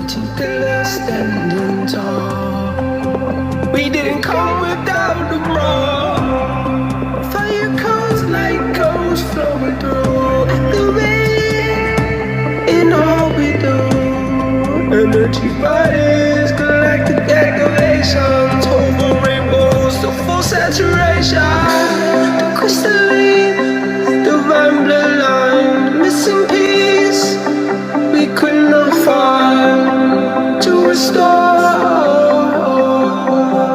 particular standing tall. We didn't come without the bra. Fire comes like ghosts flowing through. Activate in all we do. Energy bodies, galactic activations. Over rainbows, the full saturation. The crystalline, divine bloodline. Missing piece we could not find to restore.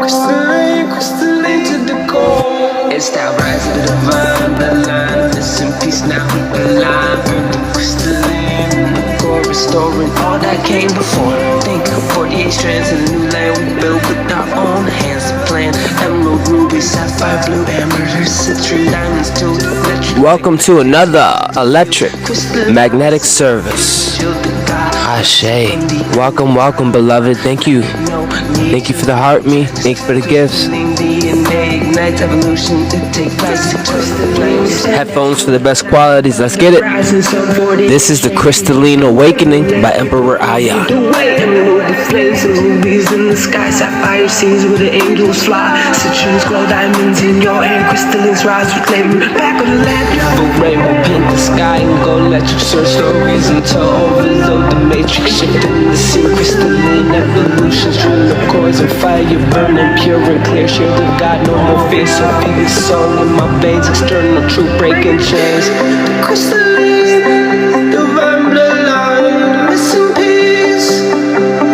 Crystalline, crystalline to the core. It's that rise of the divine bloodline. Missing piece now we align. The crystalline core, restoring all that came before. Think of 48 strands in a new land we built with our own hands to plan. Emerald, ruby, sapphire, blue, amber, citrine, diamonds, to electric. Welcome to another electric magnetic service. Ashe. Welcome, beloved. Thank you for the heart me. Thank you for the gifts. Headphones for the best qualities. Let's get it. This is the Crystalline Awakening by Emperor Aya. Flames and rubies in the sky, sapphire scenes where the angels fly. Citrines glow, diamonds in your hand, crystallines rise, reclaiming back of the land. The rainbow paint the sky and go electric, search stories until overload the matrix, shifting the scene. Crystalline evolutions, trim the cords and fire burning pure and clear. Shield of God, no more fear, so be this song in my veins, external truth breaking chains. The crystalline, divine bloodline, missing piece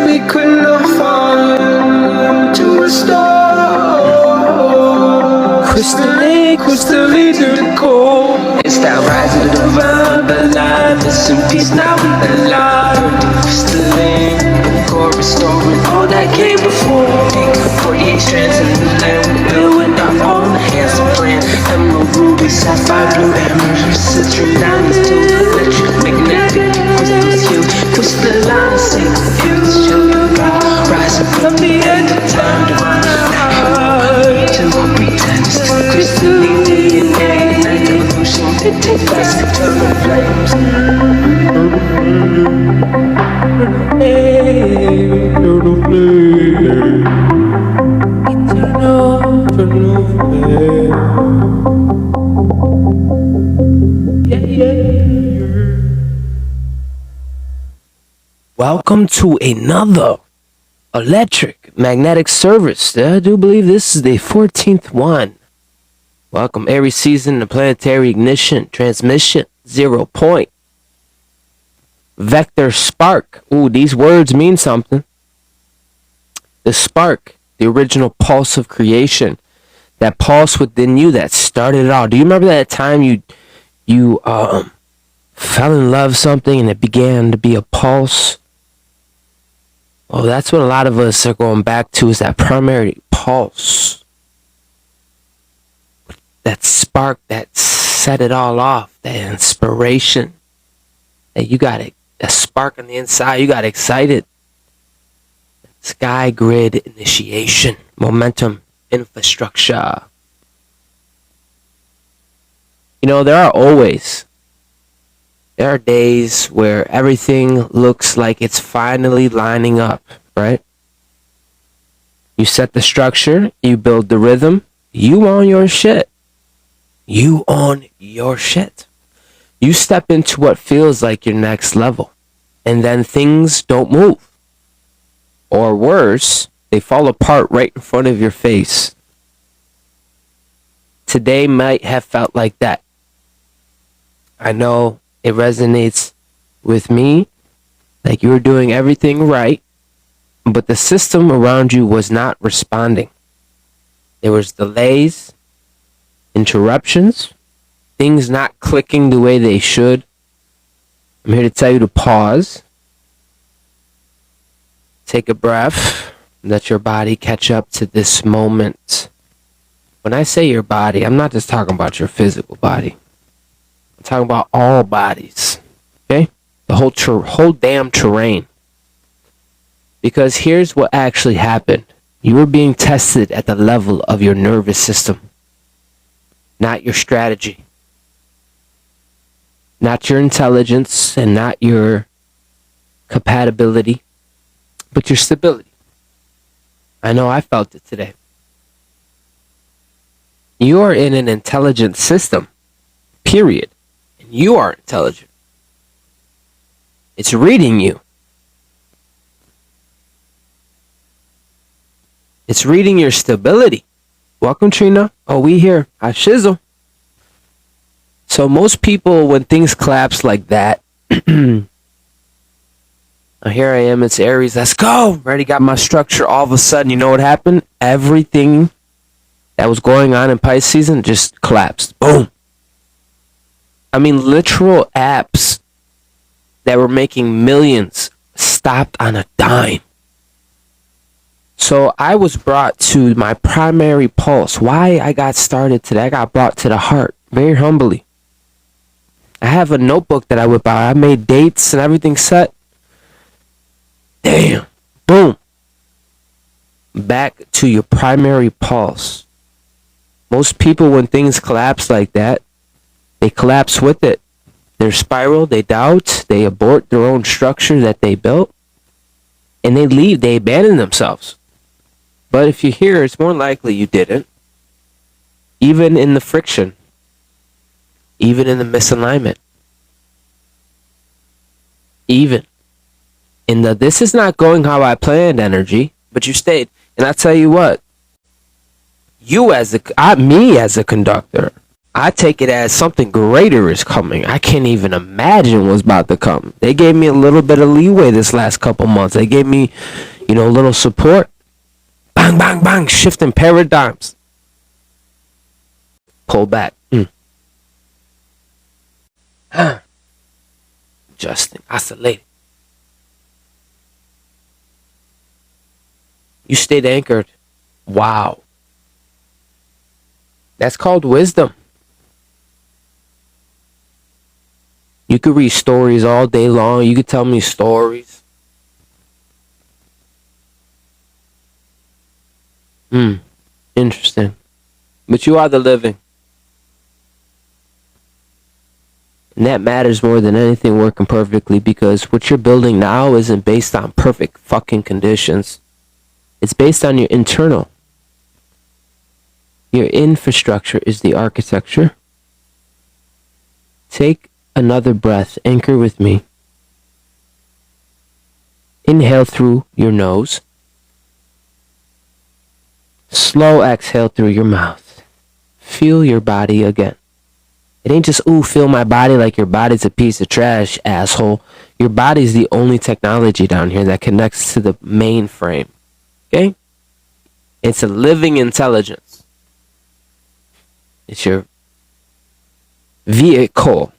we could not find to restore. Crystalline, crystalline to the core. It's that rise of the divine bloodline. Missing piece now we alive. The crystalline core, restoring all that came before. Think of 48 strands in the land we built with our own hands to plan. Emerald, ruby, sapphire, blue, amber, citrine, diamonds, to electric, magnetic, crystals, hue, crystalline, sacred, fuse, children, rising from the end of time, divine light. To pretend it's the crystalline DNA, night evolution, it takes fast to turn the flames. Welcome to another electric magnetic service. I do believe this is the 14th one. Welcome, Aries season, the planetary ignition, transmission, 0 point. Vector spark. Ooh, these words mean something. The spark, the original pulse of creation. That pulse within you that started it all. Do you remember that time you fell in love with something and it began to be a pulse? Oh, that's what a lot of us are going back to, is that primary pulse. That spark that set it all off, that inspiration. That you got a spark on the inside, you got excited. Sky grid initiation, momentum, infrastructure. You know, there are days where everything looks like it's finally lining up, right? You set the structure, you build the rhythm, you own your shit. You own your shit. You step into what feels like your next level, and then things don't move. Or worse, they fall apart right in front of your face. Today might have felt like that. I know it resonates with me, like you were doing everything right, but the system around you was not responding. There was delays, interruptions, things not clicking the way they should. I'm here to tell you to pause, take a breath, let your body catch up to this moment. When I say your body, I'm not just talking about your physical body. I'm talking about all bodies, okay? The whole damn terrain. Because here's what actually happened. You were being tested at the level of your nervous system, not your strategy, not your intelligence, and not your compatibility. but your stability. I know I felt it today. You are in an intelligent system, period. And you are intelligent. It's reading you. It's reading your stability. Welcome, Trina. Oh, we here. I shizzle. So most people, when things collapse like that, here I am, it's Aries, let's go. Already got my structure. All of a sudden, you know what happened? Everything that was going on in Pisces season just collapsed. Boom. I mean, literal apps that were making millions stopped on a dime. So I was brought to my primary pulse. Why I got started today, I got brought to the heart, very humbly. I have a notebook that I whip out. I made dates and everything set. Damn. Boom. Back to your primary pulse. Most people, when things collapse like that, they collapse with it. They spiral, they doubt, they abort their own structure that they built, and they leave, they abandon themselves. But if you're here, it's more likely you didn't. Even in the friction, even in the misalignment, even in the this is not going how I planned energy, but you stayed. And I tell you what, me as a conductor, I take it as something greater is coming. I can't even imagine what's about to come. They gave me a little bit of leeway this last couple months. They gave me, a little support. Bang, bang, bang, shifting paradigms. Pull back. Adjusting, oscillating. You stayed anchored. Wow. That's called wisdom. You could read stories all day long. You could tell me stories. Interesting. But you are the living. And that matters more than anything working perfectly, because what you're building now isn't based on perfect fucking conditions. It's based on your internal. Your infrastructure is the architecture. Take another breath. Anchor with me. Inhale through your nose. Slow exhale through your mouth. Feel your body again. It ain't just, feel my body like your body's a piece of trash, asshole. Your body's the only technology down here that connects to the mainframe. Okay? It's a living intelligence. It's your vehicle.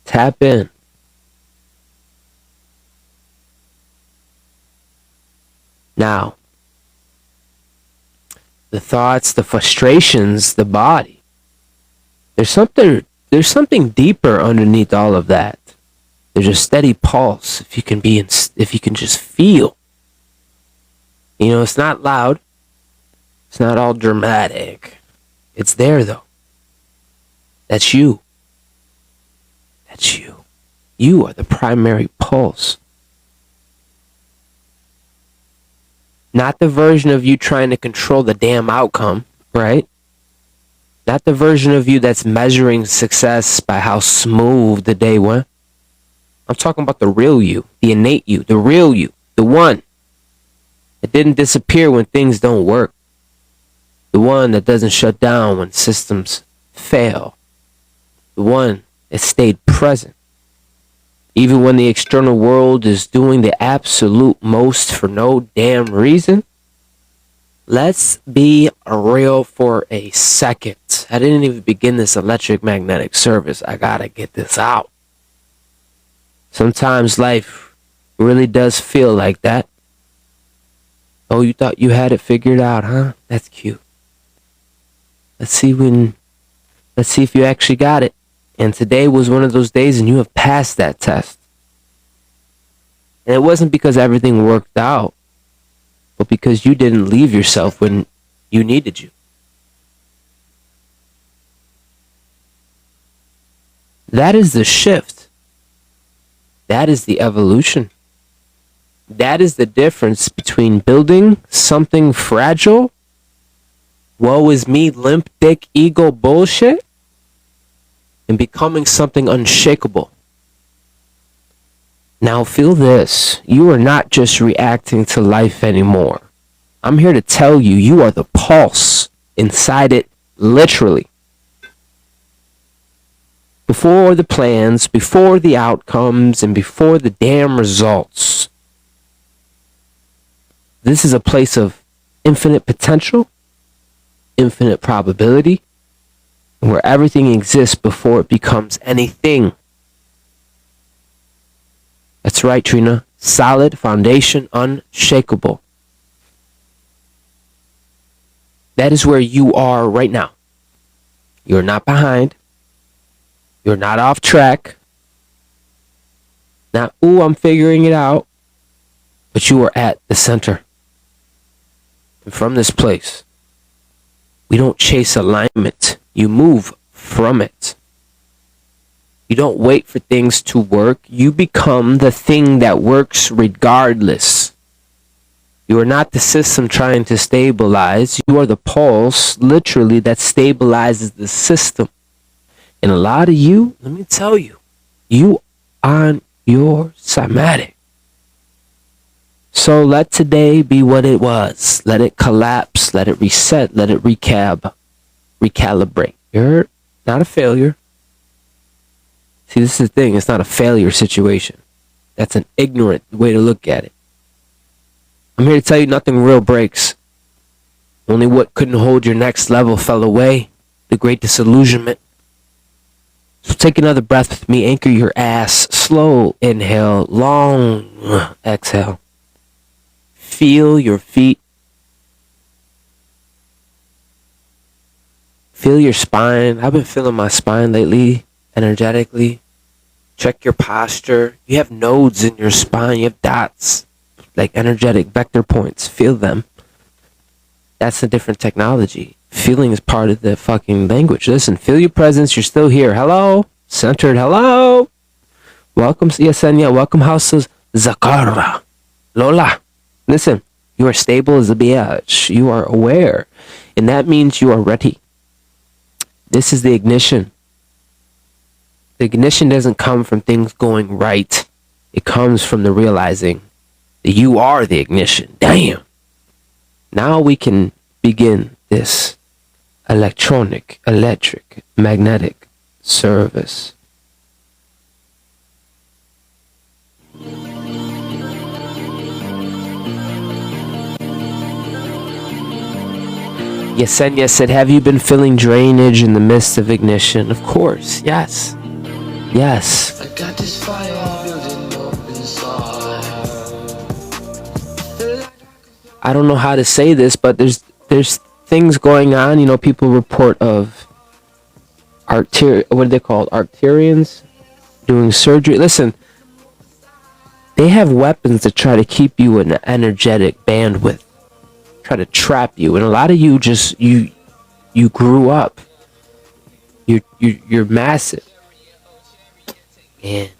Tap in. Now, the thoughts, the frustrations, the body. There's something deeper underneath all of that. There's a steady pulse. If you can just feel. It's not loud. It's not all dramatic. It's there though. That's you. That's you. You are the primary pulse. Not the version of you trying to control the damn outcome, right? Not the version of you that's measuring success by how smooth the day went. I'm talking about the real you, the innate you, the real you, the one that didn't disappear when things don't work. The one that doesn't shut down when systems fail. The one that stayed present. Even when the external world is doing the absolute most for no damn reason. Let's be real for a second. I didn't even begin this electromagnetic service. I gotta get this out. Sometimes life really does feel like that. Oh, you thought you had it figured out, huh? That's cute. Let's see if you actually got it. And today was one of those days and you have passed that test. And it wasn't because everything worked out, but because you didn't leave yourself when you needed you. That is the shift. That is the evolution. That is the difference between building something fragile, woe is me, limp dick ego bullshit, and becoming something unshakable. Now feel this. You are not just reacting to life anymore. I'm here to tell you, you are the pulse inside it, literally. Before the plans, before the outcomes, and before the damn results. This is a place of infinite potential, infinite probability, where everything exists before it becomes anything. That's right, Trina. Solid foundation, unshakable. That is where you are right now. You're not behind. You're not off track. Not, ooh, I'm figuring it out. But you are at the center. And from this place, we don't chase alignment. You move from it. You don't wait for things to work. You become the thing that works regardless. You are not the system trying to stabilize. You are the pulse, literally, that stabilizes the system. And a lot of you, let me tell you, you on your somatic. So let today be what it was. Let it collapse. Let it reset. Let it recalibrate. You're not a failure. See, this is the thing. It's not a failure situation. That's an ignorant way to look at it. I'm here to tell you nothing real breaks. Only what couldn't hold your next level fell away. The great disillusionment. So take another breath with me. Anchor your ass. Slow inhale. Long exhale. Feel your feet. Feel your spine. I've been feeling my spine lately, energetically. Check your posture. You have nodes in your spine. You have dots, like energetic vector points. Feel them. That's a different technology. Feeling is part of the fucking language. Listen, feel your presence. You're still here. Hello? Centered. Hello? Welcome, Yesenia. Welcome, House of Zakara. Lola. Listen, you are stable as a bitch. You are aware. And that means you are ready. This is the ignition. The ignition doesn't come from things going right. It comes from the realizing that you are the ignition. Damn. Now we can begin this electric, magnetic service. Yesenia said, have you been feeling drainage in the midst of ignition? Of course, yes. Yes. I got this fire building up inside. I don't know how to say this, but there's things going on. You know, people report of what are they called? Arcturians doing surgery. Listen, they have weapons to try to keep you in an energetic bandwidth. Try to trap you, and a lot of you just you grew up. You're massive. Man,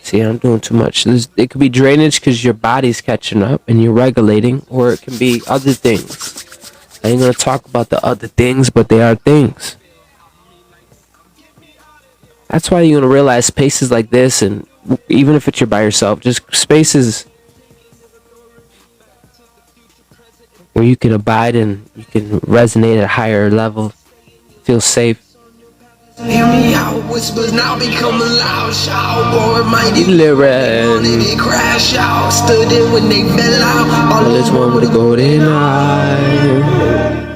see, I'm doing too much. It could be drainage because your body's catching up and you're regulating, or it can be other things. I ain't gonna talk about the other things, but they are things. That's why you're gonna realize spaces like this, and even if you're by yourself, just spaces where you can abide and you can resonate at a higher level, feel safe. Hear me out, whispers now become a loud shout. Bored minded, Lyric. crash out. Stood in when they fell out. All this one with a golden eye.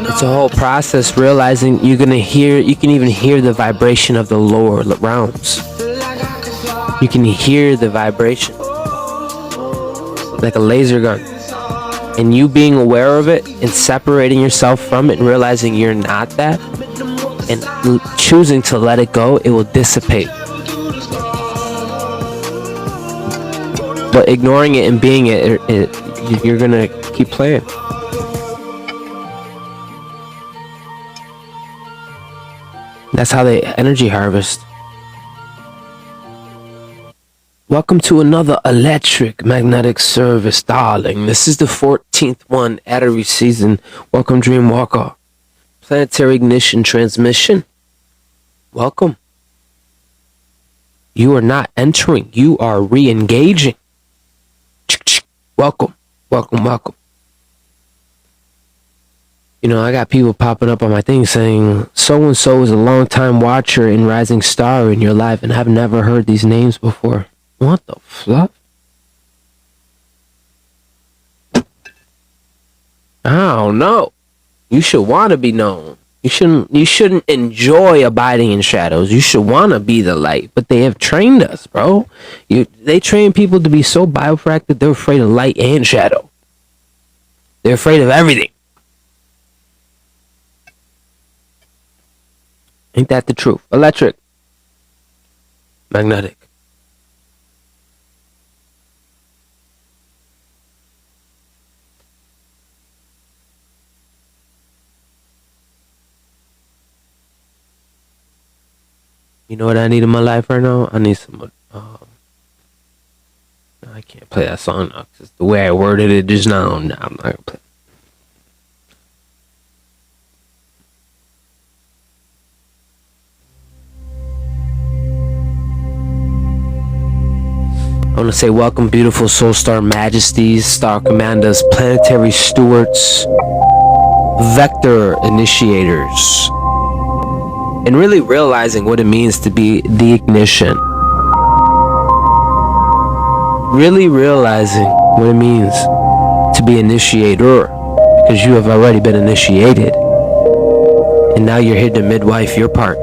It's a whole process, realizing you can even hear the vibration of the lower realms. You can hear the vibration like a laser gun. And you being aware of it and separating yourself from it and realizing you're not that and choosing to let it go, it will dissipate. But ignoring it and being it, you're gonna keep playing. That's how they energy harvest. Welcome to another electric magnetic service, darling. This is the 14th one, Aries season. Welcome, Dreamwalker. Planetary ignition transmission. Welcome. You are not entering. You are re-engaging. Welcome. Welcome, welcome. You know, I got people popping up on my thing saying, so-and-so is a long-time watcher and rising star in your life, and I've never heard these names before. What the fluff? I don't know. You should want to be known. You shouldn't enjoy abiding in shadows. You should want to be the light. But they have trained us, bro. They train people to be so biopractic they're afraid of light and shadow. They're afraid of everything. Ain't that the truth? Electric. Magnetic. You know what I need in my life right now? I need some. I can't play that song now because the way I worded it just now. No, I'm not gonna play. I want to say welcome, beautiful soul Star Majesties, Star Commanders, planetary stewards, vector initiators. And really realizing what it means to be the ignition. Really realizing what it means to be initiator. Because you have already been initiated. And now you're here to midwife your part.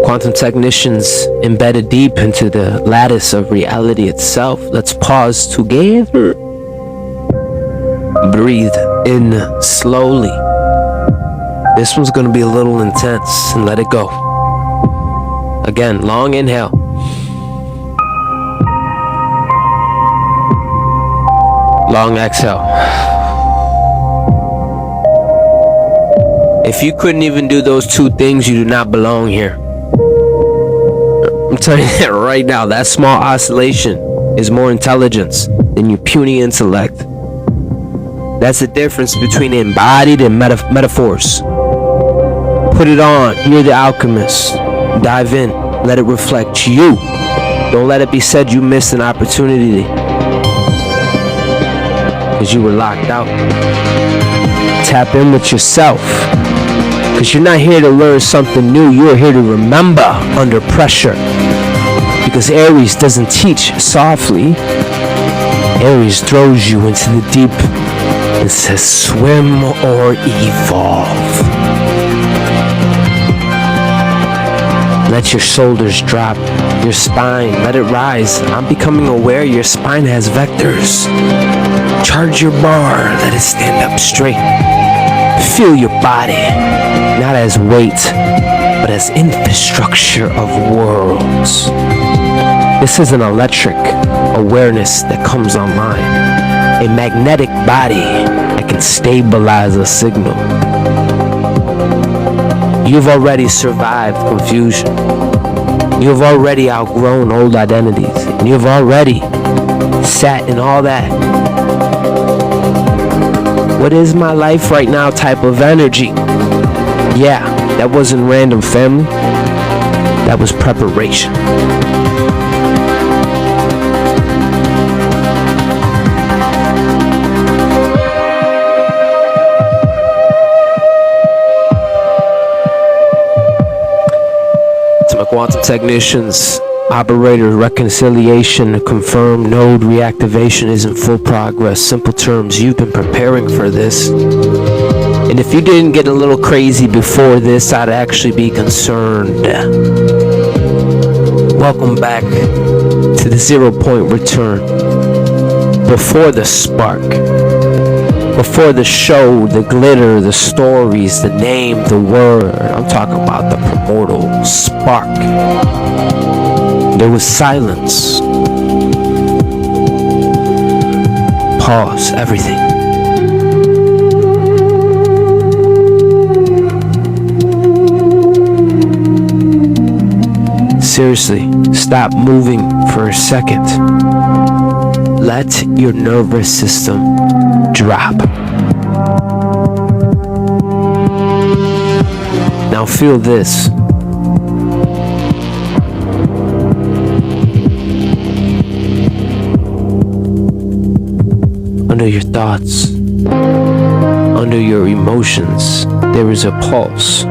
Quantum technicians embedded deep into the lattice of reality itself. Let's pause together. Breathe in slowly. This one's going to be a little intense, and let it go. Again, long inhale. Long exhale. If you couldn't even do those two things, you do not belong here. I'm telling you that right now. That small oscillation is more intelligence than your puny intellect. That's the difference between embodied and metaphors. Put it on. You're the alchemist. Dive in. Let it reflect you. Don't let it be said you missed an opportunity because you were locked out. Tap in with yourself, because you're not here to learn something new. You're here to remember under pressure, because Aries doesn't teach softly. Aries throws you into the deep and says swim or evolve. Let your shoulders drop, your spine, let it rise. I'm becoming aware your spine has vectors. Charge your bar, let it stand up straight. Feel your body, not as weight, but as infrastructure of worlds. This is an electric awareness that comes online. A magnetic body that can stabilize a signal. You've already survived confusion. You've already outgrown old identities. And you've already sat in all that. What is my life right now type of energy? Yeah, that wasn't random, family. That was preparation. Quantum technicians, operator reconciliation confirmed. Node reactivation is in full progress. Simple terms, you've been preparing for this. And if you didn't get a little crazy before this, I'd actually be concerned. Welcome back to the 0 point return. Before the spark. Before the show, the glitter, the stories, the name, the word. I'm talking about the primordial spark. There was silence. Pause, everything. Seriously, stop moving for a second. Let your nervous system drop. Now feel this. Under your thoughts, under your emotions, there is a pulse.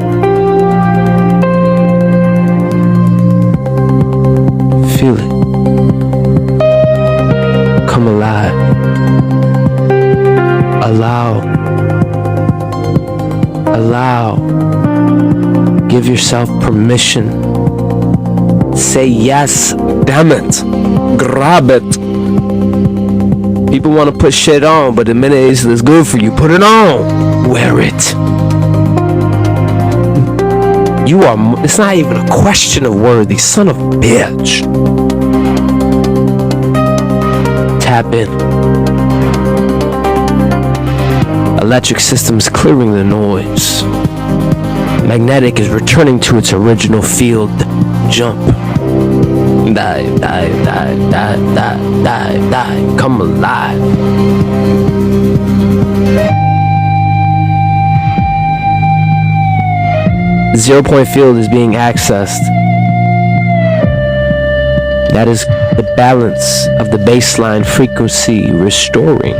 Feel it. Come alive. Allow. Give yourself permission. Say yes, damn it. Grab it. People want to put shit on, but the minute it's good for you, put it on. Wear it. You are, it's not even a question of worthy, son of a bitch. Tap in. Electric system is clearing the noise. Magnetic is returning to its original field. Jump. Dive. Come alive. 0-point field is being accessed. That is the balance of the baseline frequency restoring.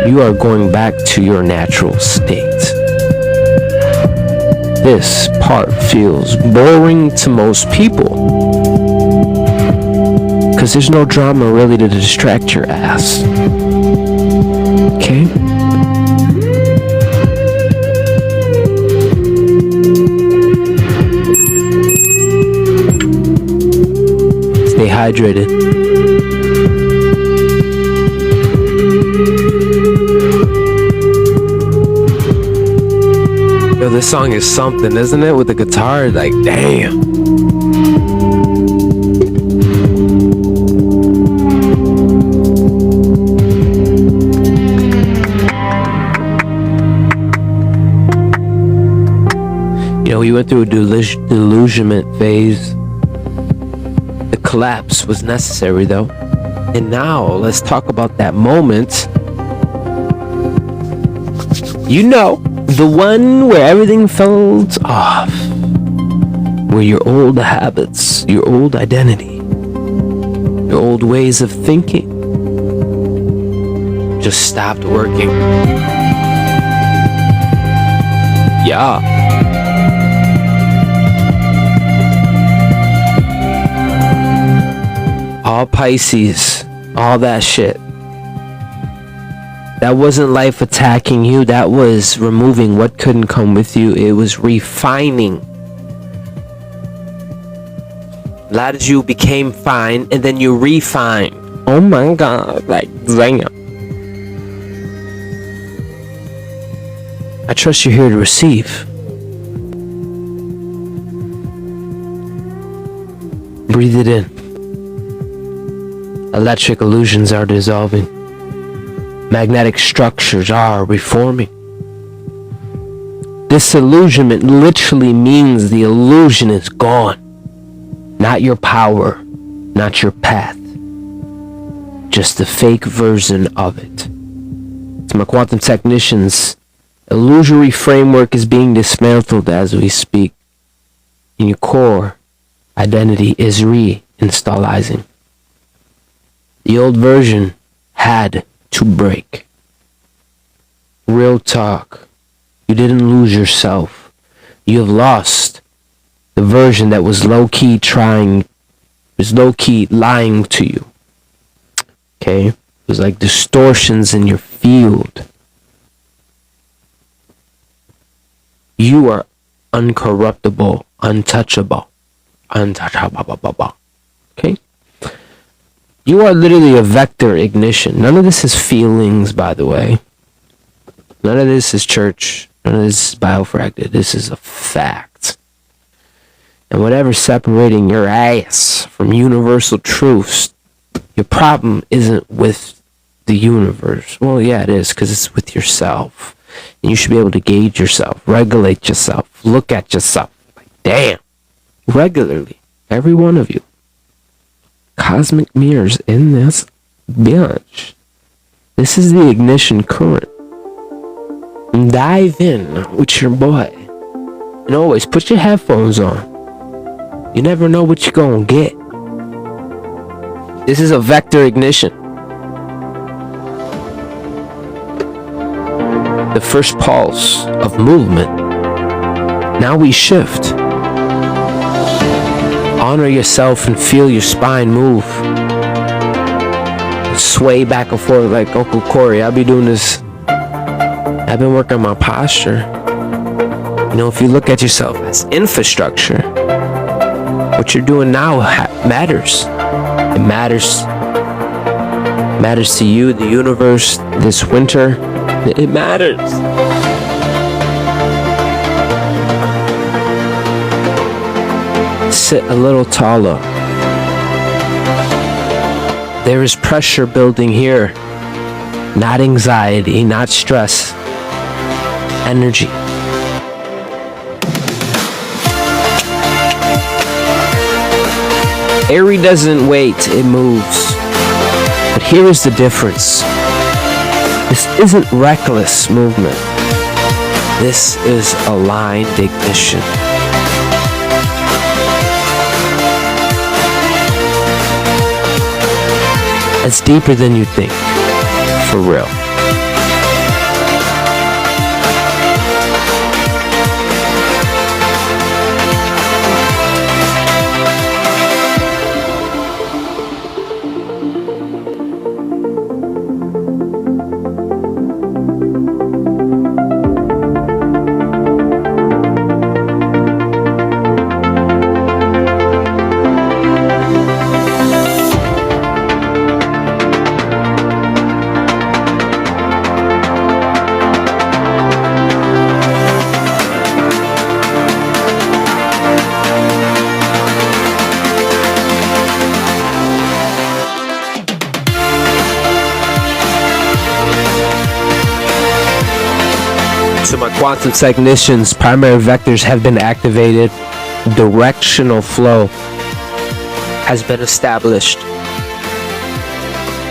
You are going back to your natural state. This part feels boring to most people because there's no drama really to distract your ass. Okay? Stay hydrated. Yo, this song is something, isn't it? With the guitar, like, damn. You know, we went through a delusionment phase. The collapse was necessary, though. And now, let's talk about that moment. You know, the one where everything felt off. Where your old habits, your old identity, your old ways of thinking just stopped working. Yeah. All Pisces, all that shit. That wasn't life attacking you. That was removing what couldn't come with you. It was refining. A lot of you became fine and then you refine. Oh my God, like damn. I trust you're here to receive. Breathe it in. Electric illusions are dissolving. Magnetic structures are reforming. Disillusionment literally means the illusion is gone. Not your power, not your path. Just the fake version of it. To my quantum technicians, illusory framework is being dismantled as we speak. And your core identity is reinstallizing. The old version had to break. Real talk. You didn't lose yourself. You have lost the version that was low-key lying to you. Okay? It was like distortions in your field. You are uncorruptible, untouchable. Okay? You are literally a vector ignition. None of this is feelings, by the way. None of this is church. None of this is biofracted. This is a fact. And whatever's separating your ass from universal truths, your problem isn't with the universe. Well, yeah, it is, because it's with yourself. And you should be able to gauge yourself, regulate yourself, look at yourself. Like, damn, regularly. Every one of you. Cosmic mirrors in this bunch. This is the ignition current. Dive in with your boy. And always put your headphones on. You never know what you're gonna get. This is a vector ignition. The first pulse of movement. Now we shift. Honor yourself and feel your spine move. Sway back and forth like Uncle Corey. I'll be doing this. I've been working on my posture. You know, if you look at yourself as infrastructure, what you're doing now matters. It matters. Matters to you, the universe, this winter. It matters. Sit a little taller. There is pressure building here. Not anxiety, not stress. Energy. Aries doesn't wait, it moves. But here is the difference. This isn't reckless movement. This is aligned ignition. It's deeper than you think. For real. To my quantum technicians, primary vectors have been activated. Directional flow has been established.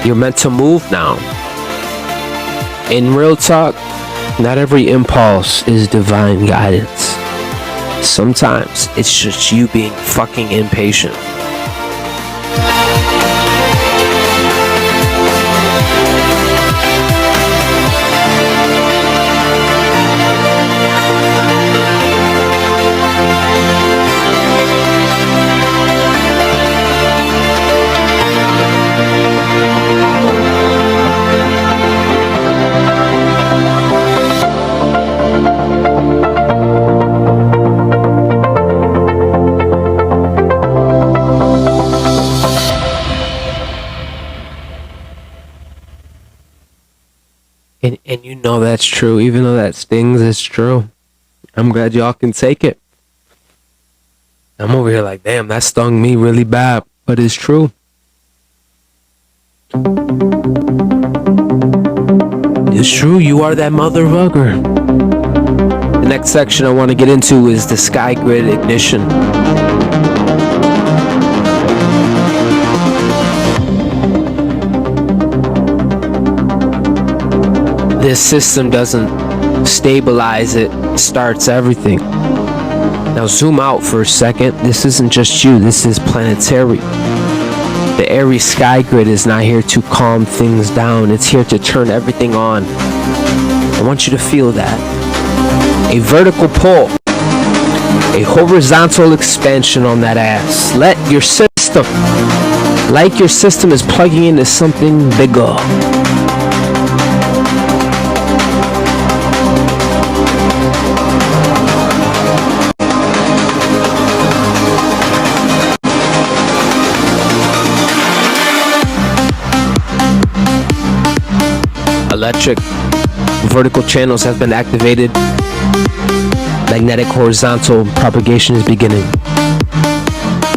You're meant to move now. In real talk, not every impulse is divine guidance. Sometimes it's just you being fucking impatient. And you know that's true, even though that stings, it's true. I'm glad y'all can take it. I'm over here like, damn, that stung me really bad, but it's true. It's true, you are that motherfucker. The next section I want to get into is the sky grid ignition. This system doesn't stabilize, it starts everything. Now zoom out for a second. This isn't just you, this is planetary. The Aries sky grid is not here to calm things down, it's here to turn everything on. I want you to feel that. A vertical pull, a horizontal expansion on that ass. Let your system, like your system is plugging into something bigger. Electric vertical channels have been activated. Magnetic horizontal propagation is beginning.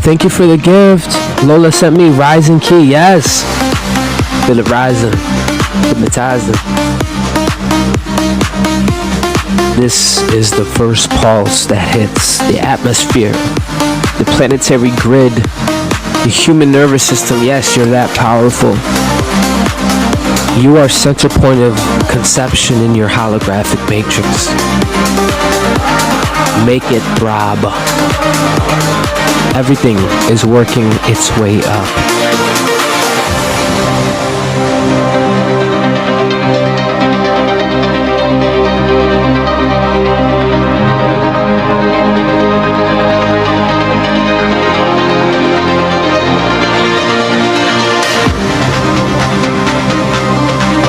Thank you for the gift. Lola sent me rising key. Yes. Feel it rising. Hypnotizing. This is the first pulse that hits the atmosphere. the planetary grid, the human nervous system. Yes, you're that powerful. You are center point of conception in your holographic matrix. Make it throb. Everything is working its way up.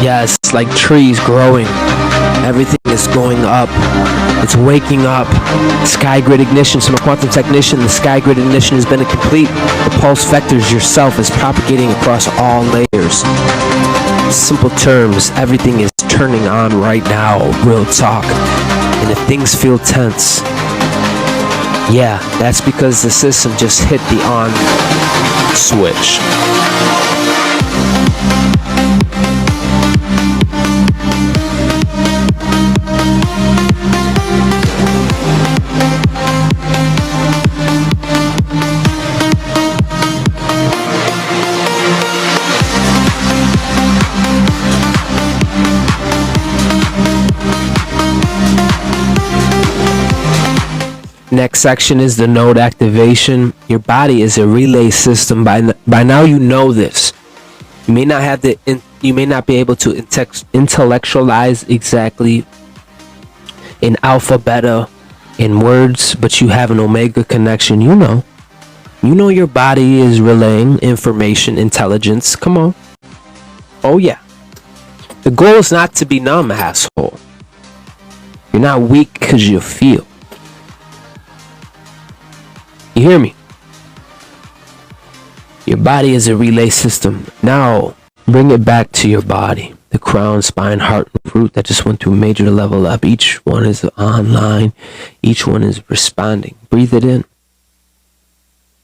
Yes, like trees growing. Everything is going up. It's waking up. Sky grid ignition. So, I'm a quantum technician. The sky grid ignition has been complete. The pulse vectors yourself is propagating across all layers. Simple terms, everything is turning on right now. Real talk. And if things feel tense, yeah, that's because the system just hit the on switch. Next section is the node activation. Your body is a relay system. By now you know this. You may not have you may not be able to intellectualize exactly in alpha, beta, in words, but you have an omega connection. You know your body is relaying information, intelligence. Come on. Oh yeah. The goal is not to be numb, asshole. You're not weak because you feel. You hear me? Your body is a relay system. Now, bring it back to your body. The crown, spine, heart, and root that just went through a major level up. Each one is online. Each one is responding. Breathe it in.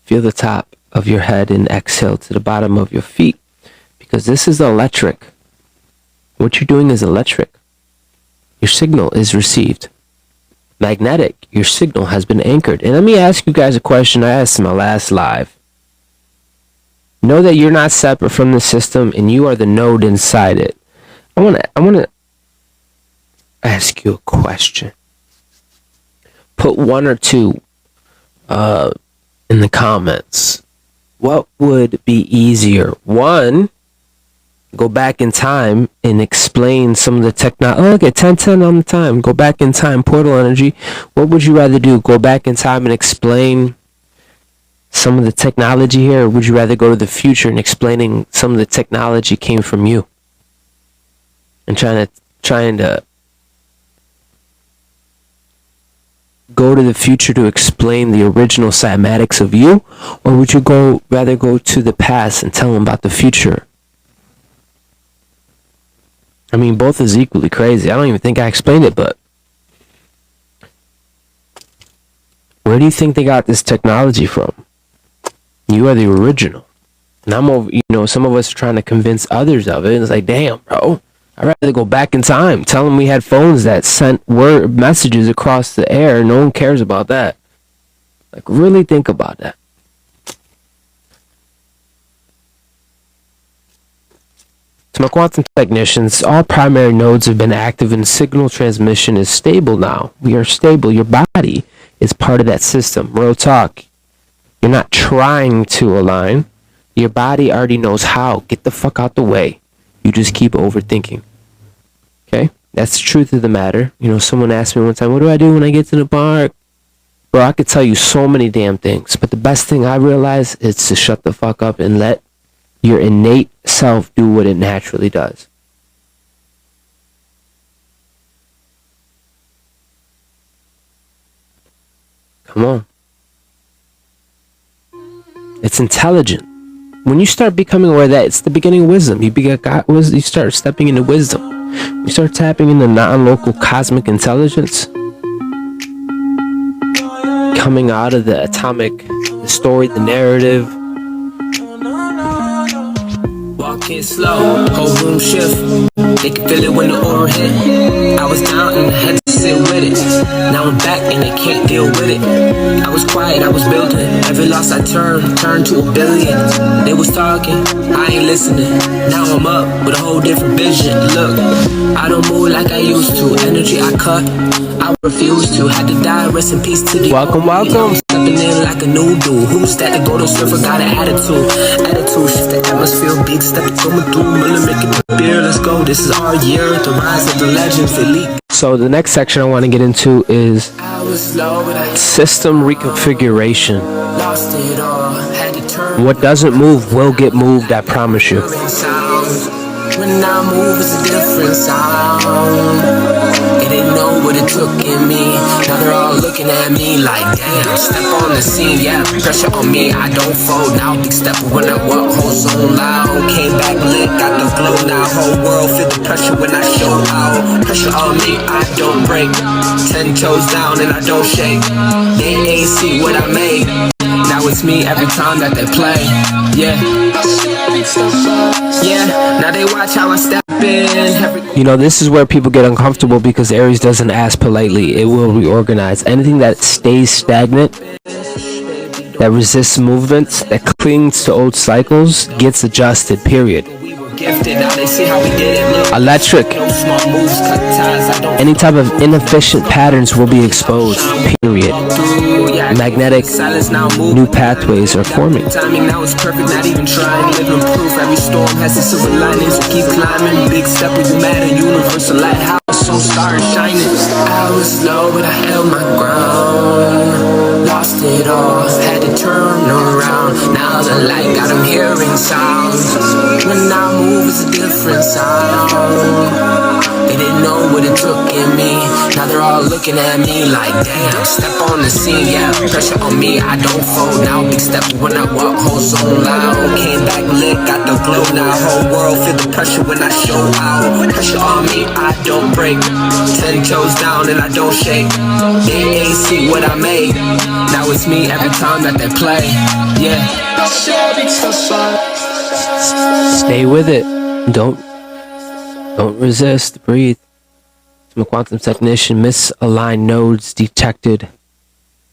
Feel the top of your head and exhale to the bottom of your feet. Because this is electric. What you're doing is electric. Your signal is received. Magnetic, your signal has been anchored. And let me ask you guys a question I asked in my last live. Know that you're not separate from the system and you are the node inside it. I want to ask you a question. Put one or two in the comments. What would be easier? One, go back in time and explain some of the technology. Oh, look at 10:10 on the time. Go back in time, portal energy. What would you rather do? Go back in time and explain some of the technology here, or would you rather go to the future and explaining some of the technology came from you? And trying to go to the future to explain the original cymatics of you, or would you rather go to the past and tell them about the future? I mean, both is equally crazy. I don't even think I explained it, but where do you think they got this technology from? You are the original. And I'm over, some of us are trying to convince others of it. And it's like, damn, bro, I'd rather go back in time. Tell them we had phones that sent word messages across the air. No one cares about that. Like, really think about that. To my quantum technicians, all primary nodes have been active and signal transmission is stable now. We are stable. Your body is part of that system. Real talk. You're not trying to align. Your body already knows how. Get the fuck out the way. You just keep overthinking. Okay? That's the truth of the matter. Someone asked me one time, what do I do when I get to the park? Bro, I could tell you so many damn things. But the best thing I realize is to shut the fuck up and let your innate self do what it naturally does. Come on. It's intelligent. When you start becoming aware of that, it's the beginning of wisdom. You start stepping into wisdom. You start tapping into non-local cosmic intelligence. Coming out of the atomic, the story, the narrative. Walking slow, whole room shift. They can feel it when the aura hit. I was down and had to sit with it. Now I'm back and they can't deal with it. I was quiet, I was building. Every loss I turned to a billion. They was talking, I ain't listening. Now I'm up with a whole different vision. Look, I don't move like I used to. Energy I cut, I refuse to. Had to die, rest in peace to the Welcome. stepping in like a new dude. Who's that? The golden surfer got an attitude. Attitude, shift the atmosphere, beat, step it through, Miller, make it beer. Let's go, this is our year. The rise of the legends, elite. So the next section I want to get into is system reconfiguration. What doesn't move will get moved, I promise you. When I move, it's a different sound. They didn't know what it took in me. Now they're all looking at me like, damn, step on the scene, yeah, pressure on me, I don't fold. Now big step when I walk, whole zone loud. Came back lit, got the glow now. Whole world feel the pressure when I show out. Pressure on me, I don't break. 10 toes down and I don't shake. They ain't see what I made. Now it's me every time that they play. Yeah. Yeah, now they watch how I step in. You know, this is where people get uncomfortable because Aries doesn't ask politely. It will reorganize. Anything that stays stagnant, that resists movement, that clings to old cycles, gets adjusted, period. Electric. Any type of inefficient patterns will be exposed, period. Magnetic, new pathways are forming. Timing now is perfect, not even trying. Living proof, every storm has its silver linings. We keep climbing, big step when you matter. Universal lighthouse, so stars shining. I was low, but I held my ground. Lost it all, had to turn around. Now the light got them hearing sounds. When I move, it's a different sound. They didn't know what it took in me. Now they're all looking at me like, damn, step on the scene, yeah, pressure on me, I don't fold. Now big step when I walk, whole zone loud. Came back lit, got the glow now. Whole world feel the pressure when I show out. Pressure on me, I don't break. 10 toes down and I don't shake. They ain't see what I made. Now it's me every time that they play. Yeah. Stay with it. Don't resist. Breathe. From a quantum technician, misaligned nodes detected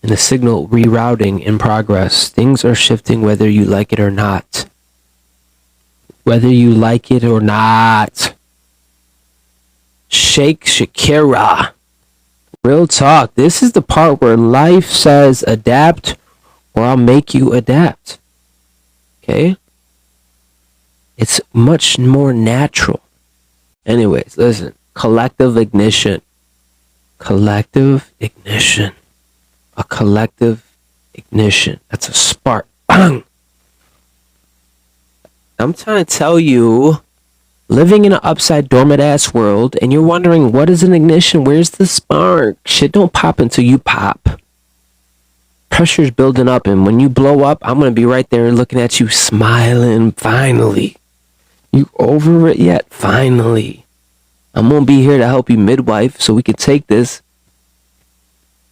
and the signal rerouting in progress. Things are shifting whether you like it or not. Whether you like it or not. Shake Shakira. Real talk. This is the part where life says adapt or I'll make you adapt. Okay? It's much more natural. Anyways, listen. Collective ignition. Collective ignition. A collective ignition. That's a spark. Bang! I'm trying to tell you, living in an upside dormant ass world, and you're wondering what is an ignition? Where's the spark? Shit don't pop until you pop. Pressure's building up, and when you blow up, I'm gonna be right there looking at you, smiling. Finally. You over it yet? Finally. I'm gonna be here to help you midwife so we can take this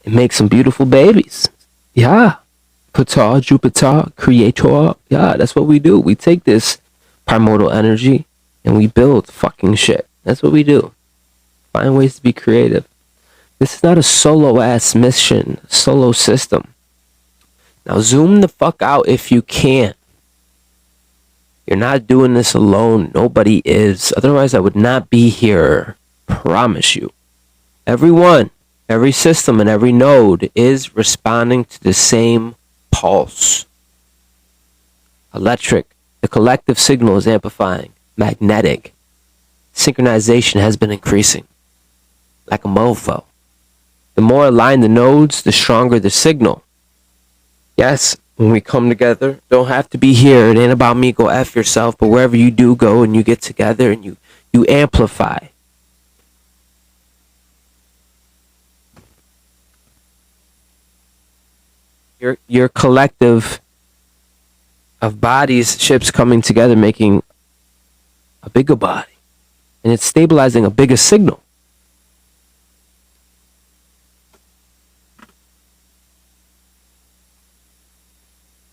and make some beautiful babies. Yeah. Ptah, Jupiter, Creator. Yeah, that's what we do. We take this primordial energy and we build fucking shit. That's what we do. Find ways to be creative. This is not a solo ass mission, solo system. Now zoom the fuck out if you can. You're not doing this alone. Nobody is. Otherwise, I would not be here. Promise you. Everyone, every system, and every node is responding to the same pulse. Electric. The collective signal is amplifying. Magnetic. Synchronization has been increasing. Like a mofo. The more aligned the nodes, the stronger the signal. Yes. When we come together, don't have to be here. It ain't about me, go F yourself. But wherever you do go and you get together and you amplify. Your collective of bodies, ships coming together, making a bigger body. And it's stabilizing a bigger signal.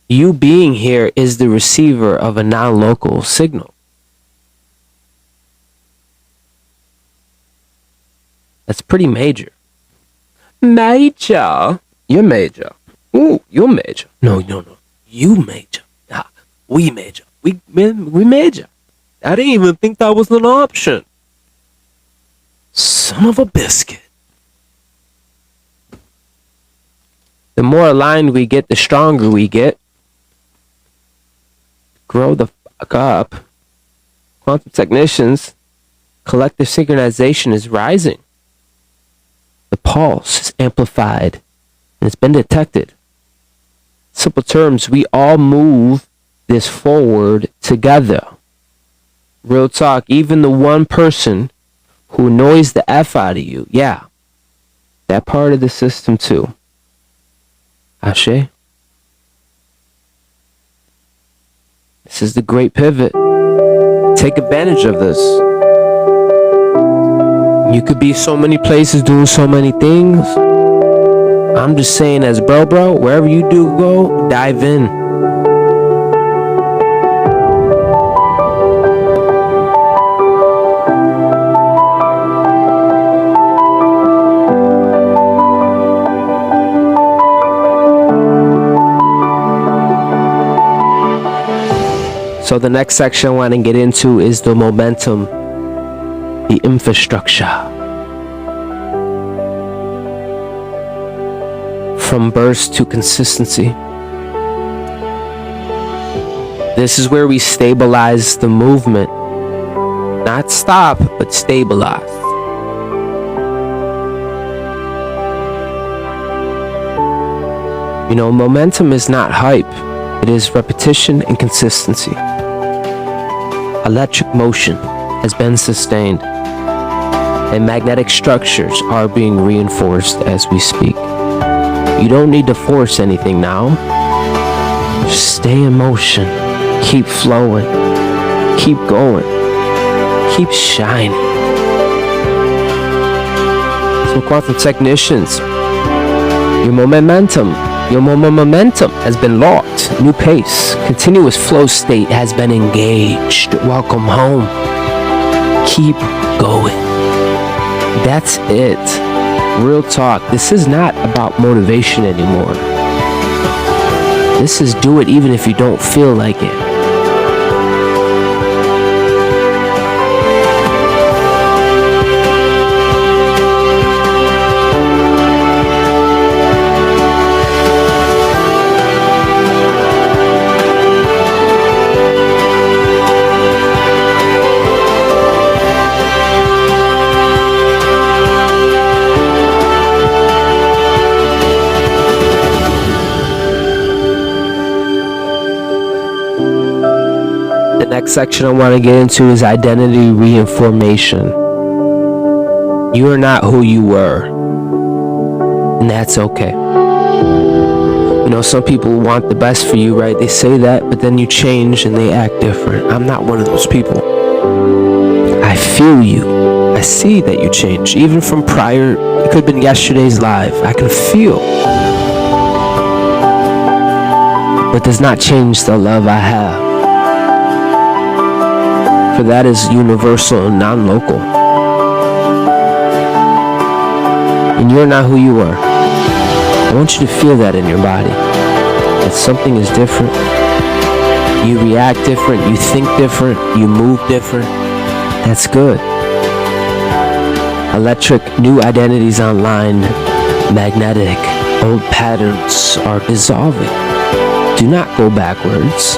You being here is the receiver of a non-local signal. That's pretty major. Major. You're major. Ooh, you're major. No. You major. Ah, we major. We major. I didn't even think that was an option. Son of a biscuit. The more aligned we get, the stronger we get. Grow the fuck up. Quantum technicians, collective synchronization is rising. The pulse is amplified and it's been detected. Simple terms, we all move this forward together. Real talk, even the one person who annoys the F out of you, yeah, that part of the system too. Ashe? This is the great pivot. Take advantage of this. You could be so many places doing so many things. I'm just saying, as bro, wherever you do go, dive in. So the next section I want to get into is the momentum, the infrastructure. From burst to consistency. This is where we stabilize the movement. Not stop, but stabilize. You know, momentum is not hype. It is repetition and consistency. Electric motion has been sustained, and magnetic structures are being reinforced as we speak. You don't need to force anything now. Just stay in motion. Keep flowing. Keep going. Keep shining. So quantum technicians, your momentum has been locked. New pace. Continuous flow state has been engaged. Welcome home. Keep going. That's it. Real talk. This is not about motivation anymore. This is do it even if you don't feel like it. Next section I want to get into is identity reinformation. You are not who you were, and that's okay. You know, some people want the best for you, right? They say that, but then you change and they act different. I'm not one of those people. I feel you. I see that you change, even from prior. It could have been yesterday's live. I can feel, but does not change the love I have. For that is universal and non-local. And you're not who you are. I want you to feel that in your body. That something is different. You react different. You think different. You move different. That's good. Electric, new identities online. Magnetic, old patterns are dissolving. Do not go backwards.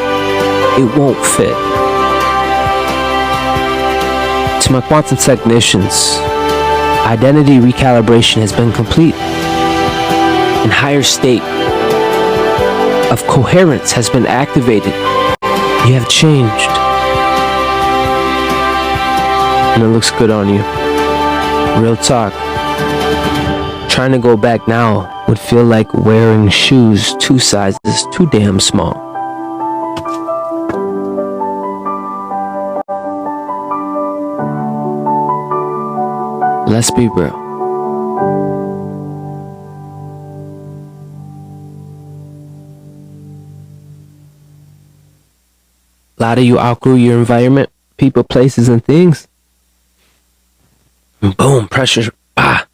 It won't fit. To my quantum technicians, identity recalibration has been complete. An higher state of coherence has been activated. You have changed. And it looks good on you. Real talk. Trying to go back now would feel like wearing shoes 2 sizes too damn small. Let's be real. A lot of you outgrew your environment, people, places, and things. And boom, pressure. Ah.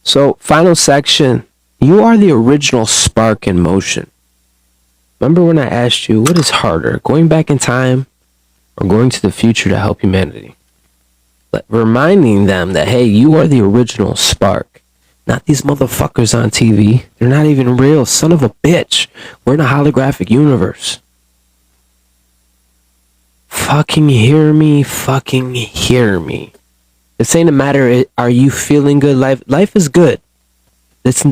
So, final section. You are the original spark in motion. Remember when I asked you, what is harder, going back in time or going to the future to help humanity? But reminding them that, hey, you are the original spark. Not these motherfuckers on TV. They're not even real. Son of a bitch. We're in a holographic universe. Fucking hear me. Fucking hear me. This ain't a matter, are you feeling good? Life is good. It's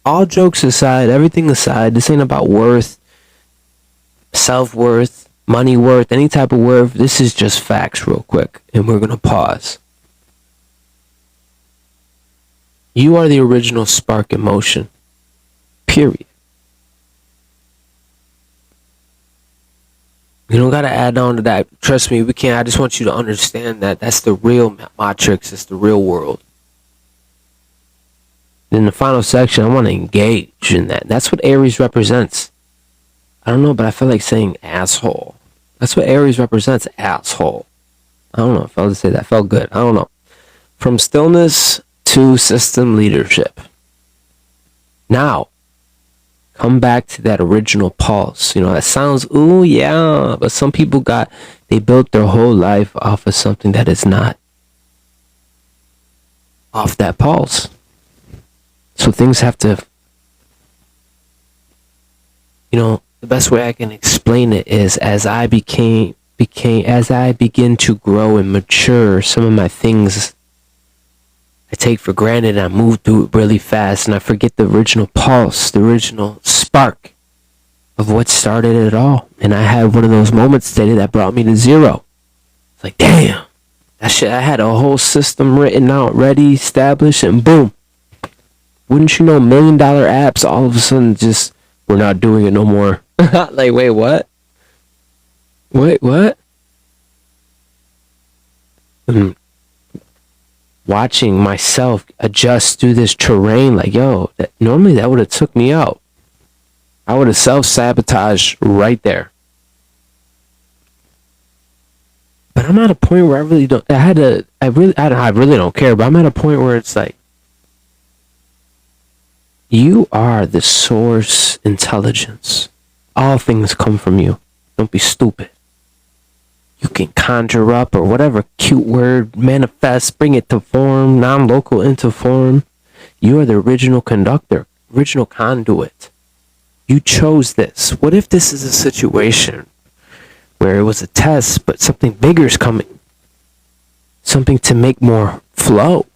all jokes aside, everything aside. This ain't about worth, self-worth, money worth, any type of worth. This is just facts real quick. And we're going to pause. You are the original spark in motion. Period. You don't got to add on to that. Trust me, we can't. I just want you to understand that that's the real matrix. It's the real world. In the final section, I want to engage in that. That's what Aries represents. I don't know, but I feel like saying asshole. That's what Aries represents, asshole. I don't know if I was to say that. Felt good. I don't know. From stillness to system leadership. Now, come back to that original pulse. You know, that sounds, ooh, yeah. But some people they built their whole life off of something that is not off that pulse. So things have to, you know, the best way I can explain it is as I begin to grow and mature, some of my things I take for granted and I move through it really fast and I forget the original pulse, the original spark of what started it all. And I had one of those moments today that brought me to zero. It's like, damn, that shit, I had a whole system written out, ready, established, and boom. Wouldn't you know, $1 million apps all of a sudden just, we're not doing it no more. Like, wait, what? Wait, what? Watching myself adjust through this terrain, like, yo, normally that would have took me out. I would have self-sabotaged right there. But I'm at a point where I really don't care, but I'm at a point where it's like, you are the source intelligence. All things come from you. Don't be stupid. You can conjure up or whatever cute word, manifest, bring it to form, non-local into form. You are the original conductor, original conduit. You chose this. What if this is a situation where it was a test, but something bigger is coming? Something to make more flow.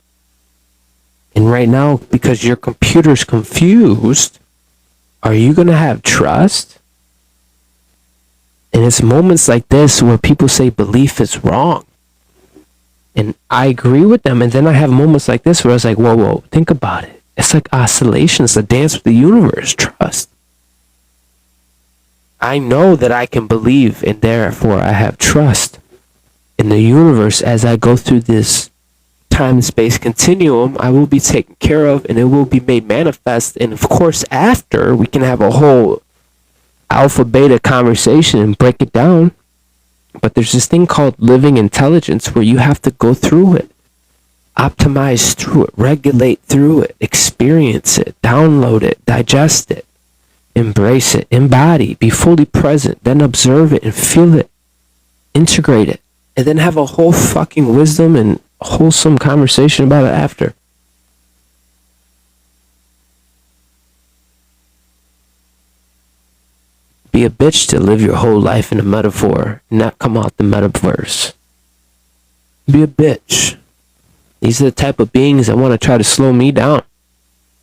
And right now, because your computer's confused, are you going to have trust? And it's moments like this where people say belief is wrong. And I agree with them. And then I have moments like this where I was like, whoa, think about it. It's like oscillations, a dance with the universe. Trust. I know that I can believe, and therefore I have trust in the universe as I go through this time and space continuum. I will be taken care of and it will be made manifest. And of course, after, we can have a whole alpha beta conversation and break it down. But there's this thing called living intelligence where you have to go through it, optimize through it, regulate through it, experience it, download it, digest it, embrace it, embody, be fully present, then observe it and feel it, integrate it, and then have a whole fucking wisdom and wholesome conversation about it after. Be a bitch to live your whole life in a metaphor, not come out the metaverse. Be a bitch. These are the type of beings that want to try to slow me down.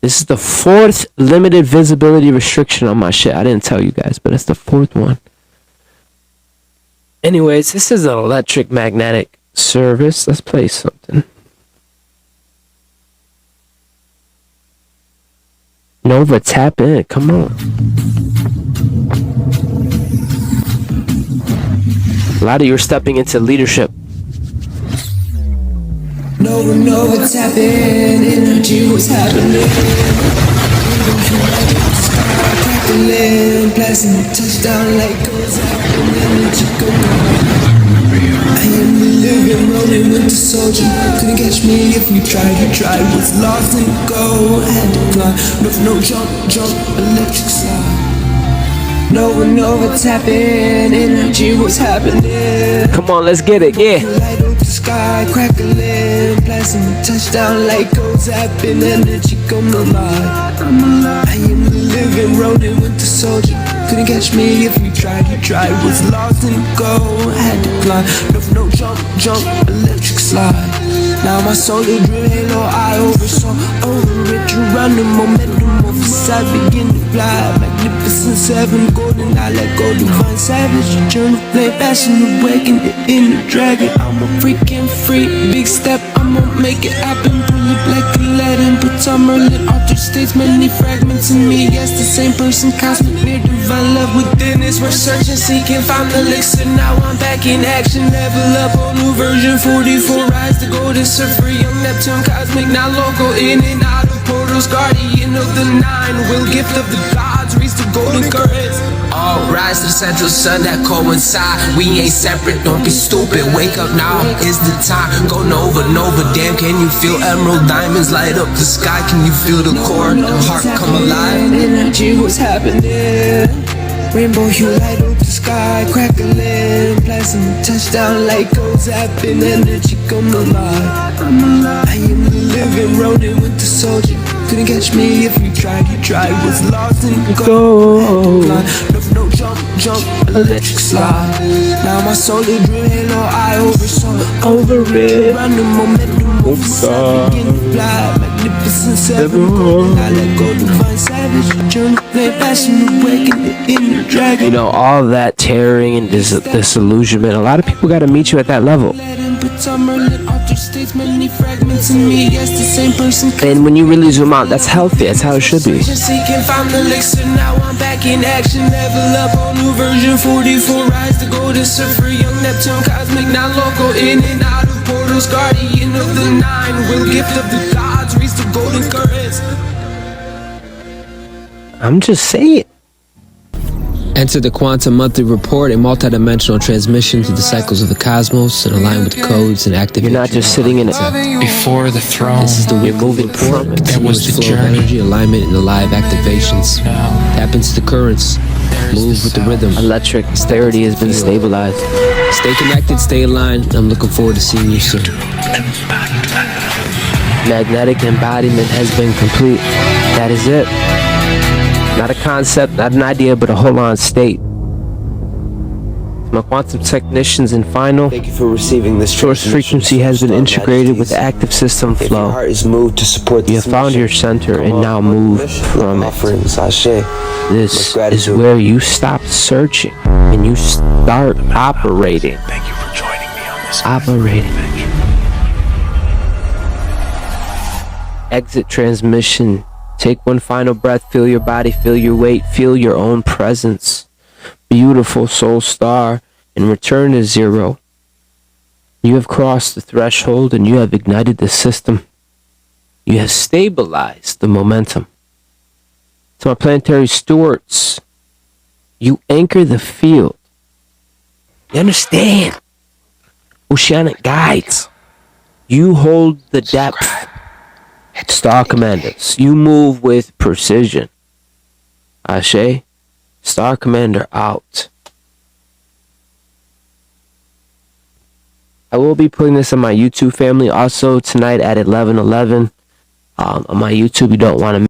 This is the 4th limited visibility restriction on my shit. I didn't tell you guys, but it's the 4th one. Anyways, this is an electric magnetic service. Let's play something. Nova, tap in. Come on. A lot of you are stepping into leadership. Nova, tap in. Energy was happening. Crackling, blasting, touchdown like goes out. Energy go. I am the living living, rolling with the soldier. Couldn't catch me if you tried. Was lost and go, had to climb. No jump, electric slide. No one know what's happening. Energy was happening. Come on, let's get it, yeah. Light up the sky, crackling, blasting, touchdown like goes zapping. Energy come alive. I am the living, rolling with the soldier. Couldn't catch me if you tried. Was lost and go, had to climb. No jump, electric slide. Now my soul is drill halo, I oversaw over it. You run the momentum of the side, begin to fly. Magnificent seven, golden, I let go, divine savage. Turn to play, passion awaken, the inner dragon. I'm a freaking freak, big step, I'ma make it happen. Pull it like Aladdin, put some lit altered states, many fragments in me. Yes, the same person, cosmic mirror, divine love within is. We're searching, seeking, found the elixir. Now I'm back in action, level up, whole new version. 44, rise to golden surfer, young Neptune, cosmic, now local, in and out of portals, guardian of the nine, will gift of the gods, reach the golden currents. All rise to the central sun that coincide. We ain't separate, don't be stupid. Wake up now, is the time. Go Nova, damn, can you feel emerald diamonds light up the sky? Can you feel the core, the heart come alive? Energy was happening. Rainbow hue light up the sky, crackling, blasting, touchdown like goes zapping. Energy come alive. I am the living, rolling with the soldier. Couldn't catch me if you tried. Was lost and go. No jump, electric slide. Now my soul is drill halo, I oversaw over it. Run the momentum of the side, begin to fly. Magnificent seven, golden, I let go, divine savage. Turn to play, passion awaken, the inner dragon. You know, all that tearing and disillusionment, a lot of people got to meet you at that level. And when you really zoom out, that's healthy, that's how it should be. Now I'm back in action, level up, whole new version. 44, rise to golden surfer, young Neptune, cosmic, now local, in and out of portals, guardian of the nine, will gift of the gods, reach the golden currents. I'm just saying. Enter the Quantum Monthly Report, a multidimensional transmission through the cycles of the cosmos and align with codes and activate. You're not just sitting in it. Before the throne, This is the we're moving from it. There was the flow of journey. energy, alignment, and alive activations. Tap into the currents. Move with the rhythm. Electric clarity has been stabilized. Stay connected, stay aligned. I'm looking forward to seeing you soon. Magnetic embodiment has been complete. That is it. Not a concept, not an idea, but a whole-on state. My quantum technicians in final. Thank you for receiving this Source frequency has been integrated with the active system If your flow. heart is moved to support You have found your center and now move from it. offering sachet. This With is gratitude. where you stop searching and you start operating. thank you for joining me on this Operating. adventure. Exit transmission. Take one final breath, feel your body, feel your weight, feel your own presence. Beautiful soul star, and return to zero. You have crossed the threshold and you have ignited the system. You have stabilized the momentum. To my planetary stewards, you anchor the field. You understand? Oceanic guides. You hold the depth. Star commanders, you move with precision. Ashe, Star Commander out. I will be putting this on my YouTube family also tonight at 11:11. On my YouTube, you don't want to